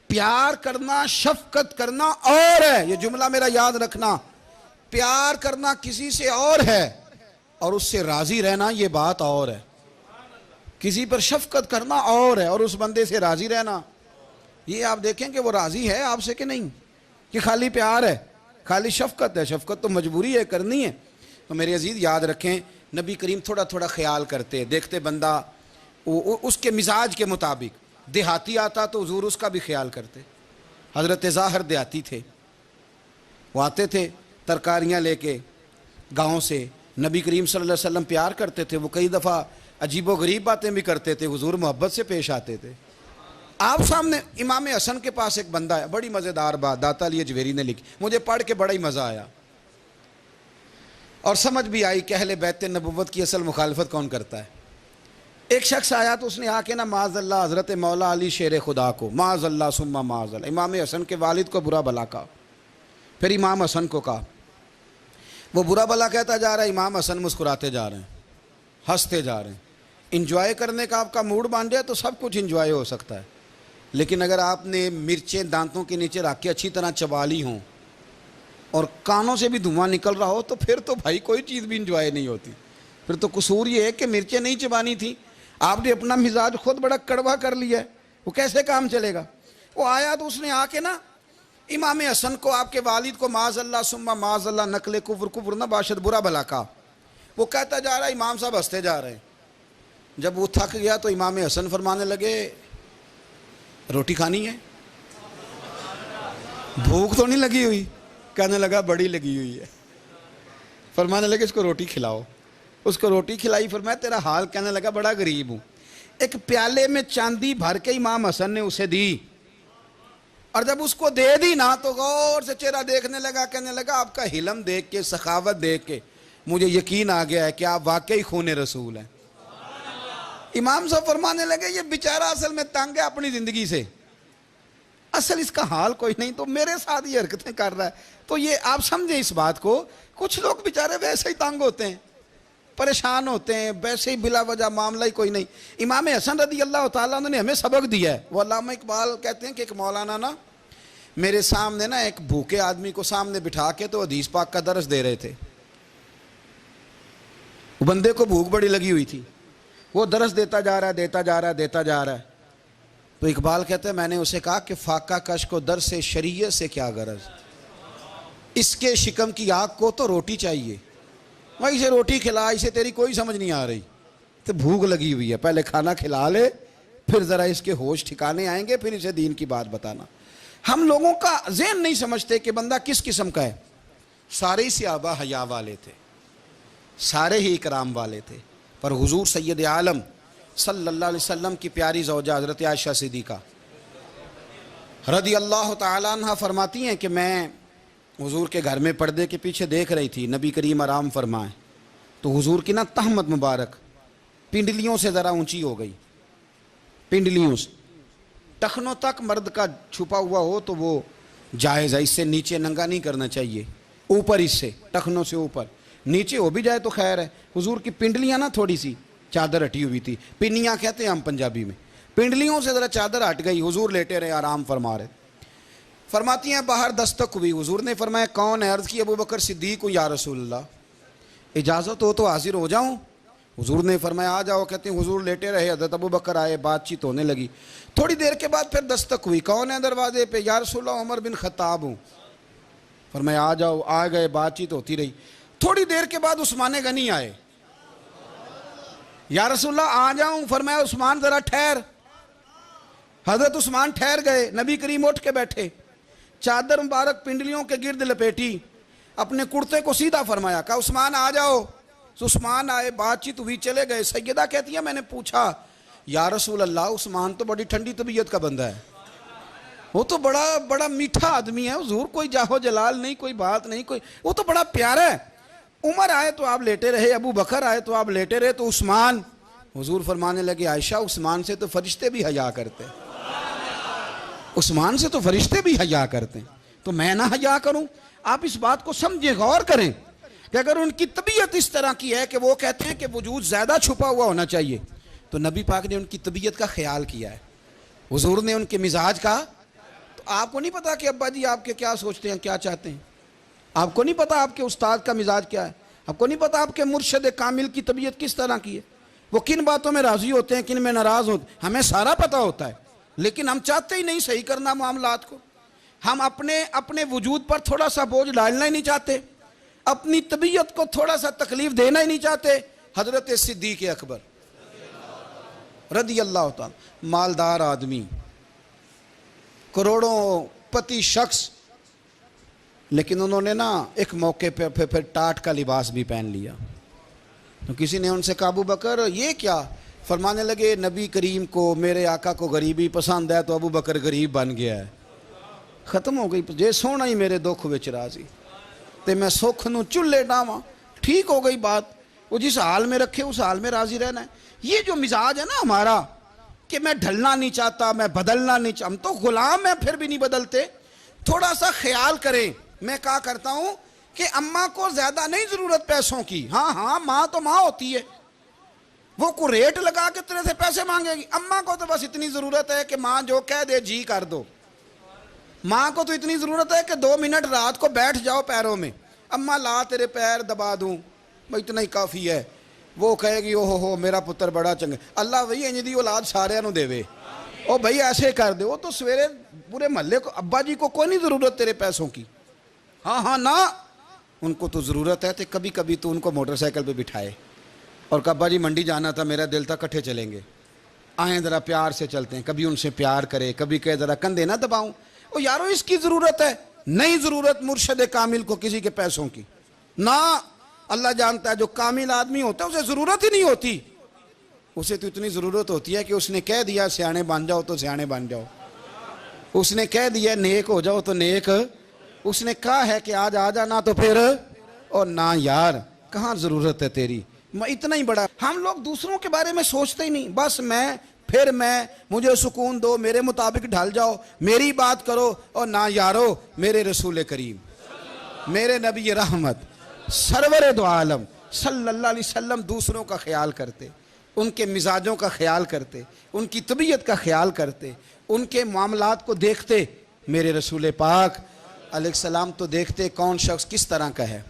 پیار کرنا, شفقت کرنا اور ہے, یہ جملہ میرا یاد رکھنا. پیار کرنا کسی سے اور ہے, اور اس سے راضی رہنا یہ بات اور ہے. کسی پر شفقت کرنا اور ہے, اور اس بندے سے راضی رہنا, یہ آپ دیکھیں کہ وہ راضی ہے آپ سے کہ نہیں, کہ خالی پیار ہے, خالی شفقت ہے. شفقت تو مجبوری ہے, کرنی ہے. تو میرے عزیز یاد رکھیں, نبی کریم تھوڑا تھوڑا خیال کرتے, دیکھتے بندہ اس کے مزاج کے مطابق. دیہاتی آتا تو حضور اس کا بھی خیال کرتے. حضرت ظاہر دیہاتی تھے, وہ آتے تھے ترکاریاں لے کے گاؤں سے. نبی کریم صلی اللہ علیہ وسلم پیار کرتے تھے, وہ کئی دفعہ عجیب و غریب باتیں بھی کرتے تھے, حضور محبت سے پیش آتے تھے. آپ سامنے امام حسن کے پاس ایک بندہ ہے, بڑی مزیدار بات داتا علی اجویری نے لکھی, مجھے پڑھ کے بڑا ہی مزہ آیا اور سمجھ بھی آئی کہ اہل بیت نبوت کی اصل مخالفت کون کرتا ہے. ایک شخص آیا تو اس نے آ کے نا معاذ اللہ حضرت مولا علی شیر خدا کو, معاذ اللہ ثم معاذ اللہ, امام حسن کے والد کو برا بلا کہا. پھر امام حسن کو کہا, وہ برا بلا کہتا جا رہا ہے, امام حسن مسکراتے جا رہے ہیں, ہنستے جا رہے ہیں. انجوائے کرنے کا آپ کا موڈ بن جائے تو سب کچھ انجوائے ہو سکتا ہے, لیکن اگر آپ نے مرچیں دانتوں کے نیچے رکھ کے اچھی طرح چبا لی ہوں اور کانوں سے بھی دھواں نکل رہا ہو, تو پھر تو بھائی کوئی چیز بھی انجوائے نہیں ہوتی. پھر تو قصور یہ ہے کہ مرچیں نہیں چبانی تھی, آپ نے اپنا مزاج خود بڑا کڑوا کر لیا ہے, وہ کیسے کام چلے گا. وہ آیا تو اس نے آ کے نا امام حسن کو, آپ کے والد کو, معاذ اللہ ثم معاذ اللہ, نقل کفر نہ باشد, برا بلا کہا. وہ کہتا جا رہا ہے, امام صاحب ہنستے جا رہے ہیں. جب وہ تھک گیا تو امام حسن فرمانے لگے روٹی کھانی ہے, بھوک تو نہیں لگی ہوئی؟ کہنے لگا بڑی لگی ہوئی ہے. فرمانے لگے اس کو روٹی کھلاؤ. اس کو روٹی کھلائی. فرمایا تیرا حال؟ کہنے لگا بڑا غریب ہوں. ایک پیالے میں چاندی بھر کے امام حسن نے اسے دی، اور جب اس کو دے دی نا تو غور سے چہرہ دیکھنے لگا، کہنے لگا آپ کا حلم دیکھ کے، سخاوت دیکھ کے مجھے یقین آ گیا ہے کہ آپ واقعی خون رسول ہیں۔ امام صاحب فرمانے لگے یہ بیچارہ اصل میں تنگ ہے اپنی زندگی سے، اصل اس کا حال کوئی نہیں، تو میرے ساتھ یہ حرکتیں کر رہا ہے۔ تو یہ آپ سمجھیں اس بات کو، کچھ لوگ بیچارے ویسے ہی تنگ ہوتے ہیں، پریشان ہوتے ہیں، ویسے ہی بلا وجہ معاملہ ہی کوئی نہیں۔ امام حسن رضی اللہ تعالیٰ عنہ نے ہمیں سبق دیا ہے۔ وہ علامہ اقبال کہتے ہیں کہ ایک مولانا نا میرے سامنے نا ایک بھوکے آدمی کو سامنے بٹھا کے تو حدیث پاک کا درس دے رہے تھے۔ وہ بندے کو بھوک بڑی لگی ہوئی تھی، وہ درس دیتا جا رہا ہے۔ تو اقبال کہتے ہیں میں نے اسے کہا کہ فاقہ کش کو درس شریعت سے کیا غرض، اس کے شکم کی آگ کو تو روٹی چاہیے، وہیں سے روٹی کھلا، اسے تیری کوئی سمجھ نہیں آ رہی، تو بھوک لگی ہوئی ہے، پہلے کھانا کھلا لے، پھر ذرا اس کے ہوش ٹھکانے آئیں گے، پھر اسے دین کی بات بتانا۔ ہم لوگوں کا ذہن نہیں سمجھتے کہ بندہ کس قسم کا ہے۔ سارے ہی صحابہ حیا والے تھے، سارے ہی اکرام والے تھے، پر حضور سید عالم صلی اللہ علیہ وسلم کی پیاری زوجہ حضرت عائشہ صدیقہ رضی اللہ تعالیٰ عنہ فرماتی ہیں کہ میں حضور کے گھر میں پردے کے پیچھے دیکھ رہی تھی، نبی کریم آرام فرمائیں، تو حضور کی نا تہمت مبارک پنڈلیوں سے ذرا اونچی ہو گئی، پنڈلیوں سے ٹخنوں تک مرد کا چھپا ہوا ہو تو وہ جائز ہے، اس سے نیچے ننگا نہیں کرنا چاہیے، اوپر اس سے ٹخنوں سے اوپر، نیچے ہو بھی جائے تو خیر ہے۔ حضور کی پنڈلیاں نا تھوڑی سی چادر ہٹی ہوئی تھی، پنیاں کہتے ہیں ہم پنجابی میں، پنڈلیوں سے ذرا چادر ہٹ گئی، حضور لیٹے رہے، آرام فرما رہے۔ فرماتی ہیں باہر دستک ہوئی، حضور نے فرمایا کون ہے؟ عرض کی ابو بکر صدیق یا رسول اللہ، اجازت ہو تو حاضر ہو جاؤں؟ حضور نے فرمایا آ جاؤ۔ کہتے ہیں حضور لیٹے رہے، حضرت ابو بکر آئے، بات چیت ہونے لگی، تھوڑی دیر کے بعد پھر دستک ہوئی، کون ہے دروازے پہ؟ یا رسول اللہ عمر بن خطاب ہوں۔ فرمایا آ جاؤ، آ گئے، بات چیت ہوتی رہی، تھوڑی دیر کے بعد عثمان غنی آئے، یا رسول اللہ آ جاؤں؟ فرمایا عثمان ذرا ٹھہر۔ حضرت عثمان ٹھہر گئے، نبی کریم اٹھ کے بیٹھے، چادر مبارک پنڈلیوں کے گرد لپیٹی، اپنے کرتے کو سیدھا فرمایا، کہا عثمان آ جاؤ۔ تو عثمان آئے، بات چیت ہوئی، چلے گئے۔ سیدہ کہتی ہے میں نے پوچھا یا رسول اللہ عثمان تو بڑی ٹھنڈی طبیعت کا بندہ ہے، وہ تو بڑا میٹھا آدمی ہے، حضور کوئی جاہو جلال نہیں، کوئی بات نہیں، کوئی، وہ تو بڑا پیارا ہے۔ عمر آئے تو آپ لیٹے رہے، ابو بکر آئے تو آپ لیٹے رہے، تو عثمان؟ حضور فرمانے لگے عائشہ عثمان سے تو فرشتے بھی حیا کرتے ہیں، عثمان سے تو فرشتے بھی حیا کرتے ہیں، تو میں نہ حیا کروں؟ آپ اس بات کو سمجھیں، غور کریں کہ اگر ان کی طبیعت اس طرح کی ہے کہ وہ کہتے ہیں کہ وجود زیادہ چھپا ہوا ہونا چاہیے، تو نبی پاک نے ان کی طبیعت کا خیال کیا ہے، حضور نے ان کے مزاج کا۔ تو آپ کو نہیں پتا کہ ابا جی آپ کے کیا سوچتے ہیں، کیا چاہتے ہیں؟ آپ کو نہیں پتا آپ کے استاد کا مزاج کیا ہے؟ آپ کو نہیں پتا آپ کے مرشد کامل کی طبیعت کس طرح کی ہے؟ وہ کن باتوں میں راضی ہوتے ہیں، کن میں ناراض ہوتے ہیں، ہمیں سارا پتا ہوتا ہے، لیکن ہم چاہتے ہی نہیں صحیح کرنا معاملات کو۔ ہم اپنے وجود پر تھوڑا سا بوجھ ڈالنا ہی نہیں چاہتے، اپنی طبیعت کو تھوڑا سا تکلیف دینا ہی نہیں چاہتے۔ حضرت صدیق اکبر رضی اللہ تعالی، مالدار آدمی، کروڑوں پتی شخص، لیکن انہوں نے نا ایک موقع پہ پھر ٹاٹ کا لباس بھی پہن لیا۔ تو کسی نے ان سے کہا ابو بکر یہ کیا؟ فرمانے لگے نبی کریم کو، میرے آقا کو غریبی پسند ہے، تو ابو بکر غریب بن گیا ہے، ختم ہو گئی، جے سونا ہی میرے دکھ وچ راضی تے میں سکھ نو چلے ڈاواں، ٹھیک ہو گئی بات۔ وہ جس حال میں رکھے اس حال میں راضی رہنا ہے۔ یہ جو مزاج ہے نا ہمارا کہ میں ڈھلنا نہیں چاہتا، میں بدلنا نہیں چاہتا، ہم تو غلام ہیں پھر بھی نہیں بدلتے، تھوڑا سا خیال کریں۔ میں کہا کرتا ہوں کہ اماں کو زیادہ نہیں ضرورت پیسوں کی، ہاں ماں تو ماں ہوتی ہے، وہ کو ریٹ لگا کے تیرے سے پیسے مانگے گی۔ اماں کو تو بس اتنی ضرورت ہے کہ ماں جو کہہ دے جی کر دو۔ ماں کو تو اتنی ضرورت ہے کہ 2 منٹ رات کو بیٹھ جاؤ پیروں میں، اماں لا تیرے پیر دبا دوں، بھائی اتنا ہی کافی ہے۔ وہ کہے گی او ہو میرا پتر بڑا چنگا، اللہ وہی انج دی اولاد سارے نو دے وے، او بھائی ایسے کر دے۔ وہ تو سویرے پورے محلے کو، ابا جی کو کوئی نہیں ضرورت تیرے پیسوں کی، ہاں نا، ان کو تو ضرورت ہے۔ تو کبھی کبھی تو ان کو موٹر سائیکل پہ بٹھائے اور کہ ابا جی منڈی جانا تھا، میرا دل تھا کٹھے چلیں گے، آئیں ذرا پیار سے چلتے ہیں، کبھی ان سے پیار کرے، کبھی کہے ذرا کندھے نہ دباؤں۔ او یارو اس کی ضرورت ہے، نہیں ضرورت مرشد کامل کو کسی کے پیسوں کی، نہ، اللہ جانتا ہے جو کامل آدمی ہوتا ہے اسے ضرورت ہی نہیں ہوتی۔ اسے تو اتنی ضرورت ہوتی ہے کہ اس نے کہہ دیا سیانے بن جاؤ تو سیانے بن جاؤ، اس نے کہہ دیا نیک ہو جاؤ تو نیک، اس نے کہا ہے کہ آج آ جانا تو پھر، اور نہ یار کہاں ضرورت ہے تیری، میں اتنا ہی بڑا، ہم لوگ دوسروں کے بارے میں سوچتے ہی نہیں، بس میں مجھے سکون دو، میرے مطابق ڈھل جاؤ، میری بات کرو، اور نہ یارو میرے رسول کریم، میرے نبی رحمت سرور دو عالم صلی اللہ علیہ وسلم دوسروں کا خیال کرتے، ان کے مزاجوں کا خیال کرتے، ان کی طبیعت کا خیال کرتے، ان کے معاملات کو دیکھتے، میرے رسول پاک علیہ السلام تو دیکھتے کون شخص کس طرح کا ہے،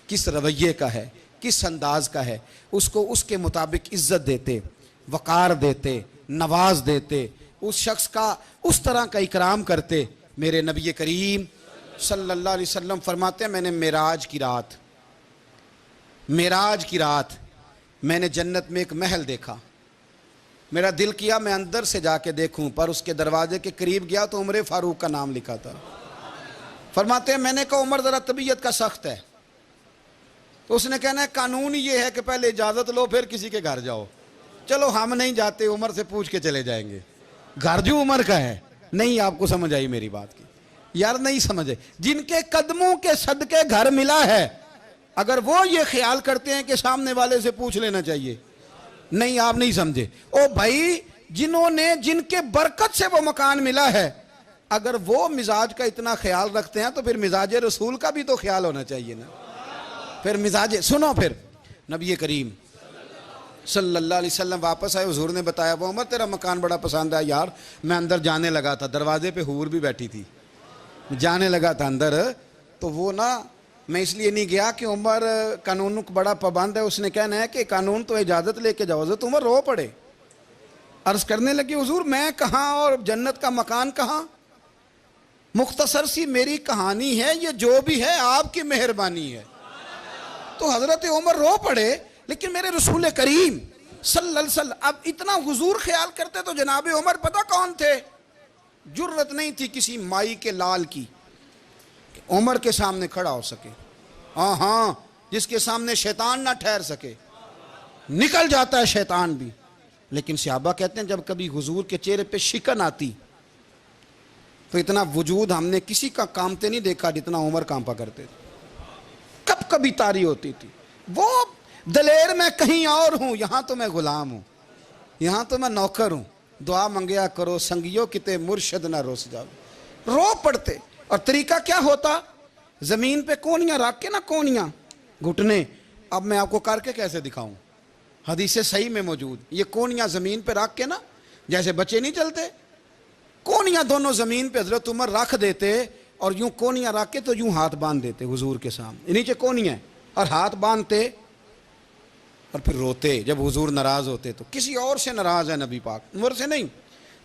کس رویے کا ہے، کس انداز کا ہے، اس کو اس کے مطابق عزت دیتے، وقار دیتے، نواز دیتے، اس شخص کا اس طرح کا اکرام کرتے۔ میرے نبی کریم صلی اللہ علیہ وسلم فرماتے ہیں میں نے معراج کی رات میں نے جنت میں ایک محل دیکھا، میرا دل کیا میں اندر سے جا کے دیکھوں، پر اس کے دروازے کے قریب گیا تو عمر فاروق کا نام لکھا تھا۔ فرماتے ہیں میں نے کہا عمر ذرا طبیعت کا سخت ہے، تو اس نے کہنا ہے قانون یہ ہے کہ پہلے اجازت لو پھر کسی کے گھر جاؤ، چلو ہم نہیں جاتے، عمر سے پوچھ کے چلے جائیں گے، گھر جو عمر کا ہے۔ نہیں آپ کو سمجھ آئی میری بات کی یار، نہیں سمجھے، جن کے قدموں کے صدقے گھر ملا ہے، اگر وہ یہ خیال کرتے ہیں کہ سامنے والے سے پوچھ لینا چاہیے، نہیں آپ نہیں سمجھے، او بھائی جن کے برکت سے وہ مکان ملا ہے، اگر وہ مزاج کا اتنا خیال رکھتے ہیں تو پھر مزاج رسول کا بھی تو خیال ہونا چاہیے نا، پھر مزاج سنو، پھر نبی کریم صلی اللہ علیہ وسلم واپس آئے، حضور نے بتایا وہ عمر تیرا مکان بڑا پسند ہے یار، میں اندر جانے لگا تھا، دروازے پہ حور بھی بیٹھی تھی، جانے لگا تھا اندر، تو وہ میں اس لیے نہیں گیا کہ عمر قانون کو بڑا پابند ہے، اس نے کہنا ہے کہ قانون تو اجازت لے کے جاؤ، حضرت عمر رو پڑے، عرض کرنے لگی حضور میں کہاں اور جنت کا مکان کہاں، مختصر سی میری کہانی ہے، یہ جو بھی ہے آپ کی مہربانی ہے۔ تو حضرت عمر رو پڑے، لیکن میرے رسول کریم صلی اللہ علیہ وسلم اب اتنا حضور خیال کرتے تو جناب عمر پتہ کون تھے، جرت نہیں تھی کسی مائی کے لال کی کہ عمر کے سامنے کھڑا ہو سکے، ہاں جس کے سامنے شیطان نہ ٹھہر سکے، نکل جاتا ہے شیطان بھی، لیکن صحابہ کہتے ہیں جب کبھی حضور کے چہرے پہ شکن آتی تو اتنا وجود ہم نے کسی کا کامتے نہیں دیکھا جتنا عمر کانپا کرتے تھے، کبھی تاری ہوتی تھی، وہ دلیر میں کہیں اور ہوں، یہاں تو میں غلام ہوں، یہاں تو میں نوکر ہوں، دعا منگیا کرو سنگیو کتے مرشد نہ روس جاؤ، رو پڑتے۔ اور طریقہ کیا ہوتا، زمین پہ کونیاں رکھ کے کونیاں گھٹنے، اب میں آپ کو کر کے کیسے دکھاؤں، حدیث صحیح میں موجود، یہ کونیاں زمین پہ رکھ کے جیسے بچے نہیں چلتے، کونیاں دونوں زمین پہ حضرت عمر رکھ دیتے، اور یوں کونیاں رکھ کے تو یوں ہاتھ باندھ دیتے حضور کے سامنے، نیچے کونیاں اور ہاتھ باندھتے، اور پھر روتے جب حضور ناراض ہوتے، تو کسی اور سے ناراض ہے نبی پاک، عمر سے نہیں،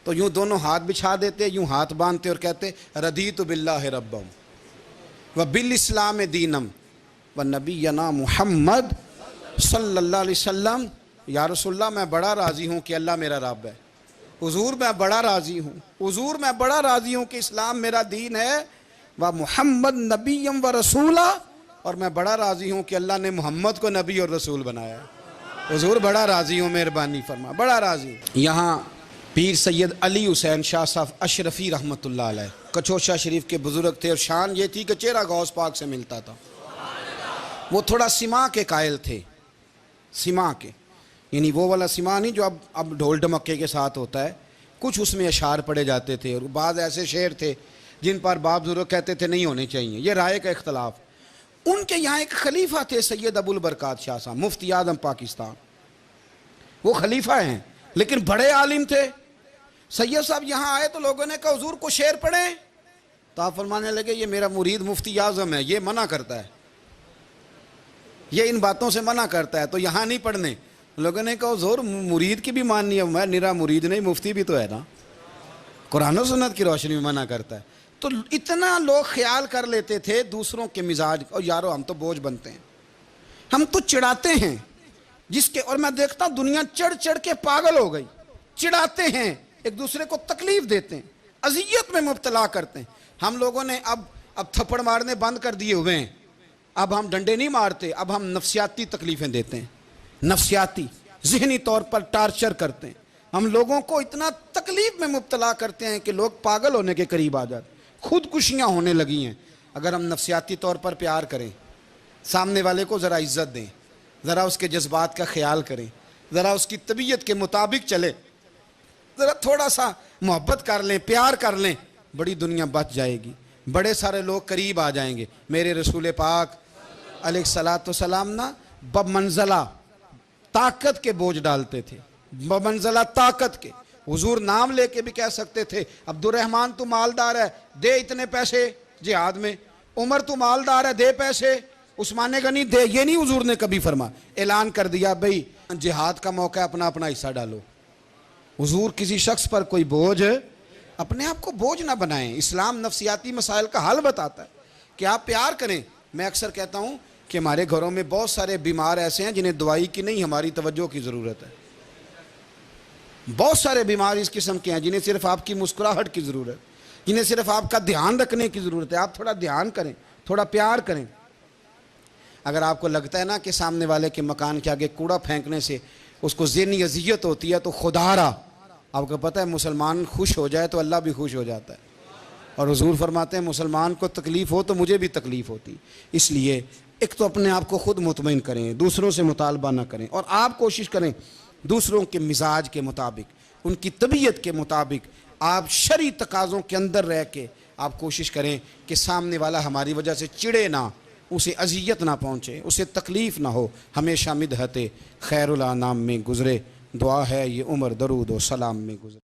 تو یوں دونوں ہاتھ بچھا دیتے، یوں ہاتھ باندھتے اور کہتے رضیت باللہ ربم وبالاسلام دینم ونبینا محمد صلی اللہ علیہ وسلم، یا رسول اللہ میں بڑا راضی ہوں کہ اللہ میرا رب ہے، حضور میں بڑا راضی ہوں، حضور میں بڑا راضی ہوں کہ اسلام میرا دین ہے، و محمد نبیم و رسولہ، اور میں بڑا راضی ہوں کہ اللہ نے محمد کو نبی اور رسول بنایا ہے، حضور بڑا راضی ہوں، مہربانی فرما، بڑا راضی ہوں۔ یہاں پیر سید علی حسین شاہ صاحب اشرفی رحمۃ اللہ علیہ کچوشا شریف کے بزرگ تھے، اور شان یہ تھی کہ چہرہ غوث پاک سے ملتا تھا، وہ تھوڑا سما کے قائل تھے، سما کے، یعنی وہ والا سما نہیں جو اب ڈھول ڈمکے کے ساتھ ہوتا ہے، کچھ اس میں اشعار پڑے جاتے تھے، اور بعض ایسے شعر تھے جن پر باپ بزرگ کہتے تھے نہیں ہونے چاہیے، یہ رائے کا اختلاف۔ ان کے یہاں ایک خلیفہ تھے سید ابو البرکات شاہ صاحب، مفتی اعظم پاکستان، وہ خلیفہ ہیں لیکن بڑے عالم تھے۔ سید صاحب یہاں آئے تو لوگوں نے کہا حضور کو شعر پڑھیں، تو آپ فرمانے لگے یہ میرا مرید مفتی اعظم ہے، یہ منع کرتا ہے، یہ ان باتوں سے منع کرتا ہے، تو یہاں نہیں پڑھنے۔ لوگوں نے کہا حضور مرید کی بھی ماننی ہے، میں نرا مرید نہیں، مفتی بھی تو ہے نا، قرآن و سنت کی روشنی میں منع کرتا ہے۔ تو اتنا لوگ خیال کر لیتے تھے دوسروں کے مزاج، اور یارو ہم تو بوجھ بنتے ہیں، ہم تو چڑھاتے ہیں جس کے، اور میں دیکھتا ہوں دنیا چڑھ چڑھ کے پاگل ہو گئی، چڑھاتے ہیں ایک دوسرے کو تکلیف دیتے ہیں، اذیت میں مبتلا کرتے ہیں۔ ہم لوگوں نے اب تھپڑ مارنے بند کر دیے ہوئے ہیں، اب ہم ڈنڈے نہیں مارتے، اب ہم نفسیاتی تکلیفیں دیتے ہیں، نفسیاتی ذہنی طور پر ٹارچر کرتے ہیں، ہم لوگوں کو اتنا تکلیف میں مبتلا کرتے ہیں کہ لوگ پاگل ہونے کے قریب آ جاتے ہیں، خودکشیاں ہونے لگی ہیں۔ اگر ہم نفسیاتی طور پر پیار کریں، سامنے والے کو ذرا عزت دیں، ذرا اس کے جذبات کا خیال کریں، ذرا اس کی طبیعت کے مطابق چلیں، ذرا تھوڑا سا محبت کر لیں، پیار کر لیں، بڑی دنیا بچ جائے گی، بڑے سارے لوگ قریب آ جائیں گے۔ میرے رسول پاک علیہ الصلاۃ والسلام نا بمنزلہ طاقت کے بوجھ ڈالتے تھے، بمنزلہ طاقت کے۔ حضور نام لے کے بھی کہہ سکتے تھے عبد الرحمن تو مالدار ہے، دے اتنے پیسے جہاد میں، عمر تو مالدار ہے، دے پیسے، عثمان غنی دے، یہ نہیں حضور نے کبھی فرمایا۔ اعلان کر دیا بھئی جہاد کا موقع ہے، اپنا اپنا حصہ ڈالو۔ حضور کسی شخص پر کوئی بوجھ، اپنے آپ کو بوجھ نہ بنائیں۔ اسلام نفسیاتی مسائل کا حل بتاتا ہے کہ آپ پیار کریں۔ میں اکثر کہتا ہوں کہ ہمارے گھروں میں بہت سارے بیمار ایسے ہیں جنہیں دوائی کی نہیں، ہماری توجہ کی ضرورت ہے۔ بہت سارے بیمار اس قسم کے ہیں جنہیں صرف آپ کی مسکراہٹ کی ضرورت ہے، جنہیں صرف آپ کا دھیان رکھنے کی ضرورت ہے۔ آپ تھوڑا دھیان کریں، تھوڑا پیار کریں۔ اگر آپ کو لگتا ہے نا کہ سامنے والے کے مکان کے آگے کوڑا پھینکنے سے اس کو ذہنی اذیت ہوتی ہے، تو خدا را، آپ کو پتہ ہے مسلمان خوش ہو جائے تو اللہ بھی خوش ہو جاتا ہے۔ اور حضور فرماتے ہیں مسلمان کو تکلیف ہو تو مجھے بھی تکلیف ہوتی۔ اس لیے ایک تو اپنے آپ کو خود مطمئن کریں، دوسروں سے مطالبہ نہ کریں، اور آپ کوشش کریں دوسروں کے مزاج کے مطابق، ان کی طبیعت کے مطابق، آپ شرعی تقاضوں کے اندر رہ کے آپ کوشش کریں کہ سامنے والا ہماری وجہ سے چڑے نہ، اسے اذیت نہ پہنچے، اسے تکلیف نہ ہو، ہمیشہ مدحت خیر الانام میں گزرے۔ دعا ہے یہ عمر درود و سلام میں گزرے۔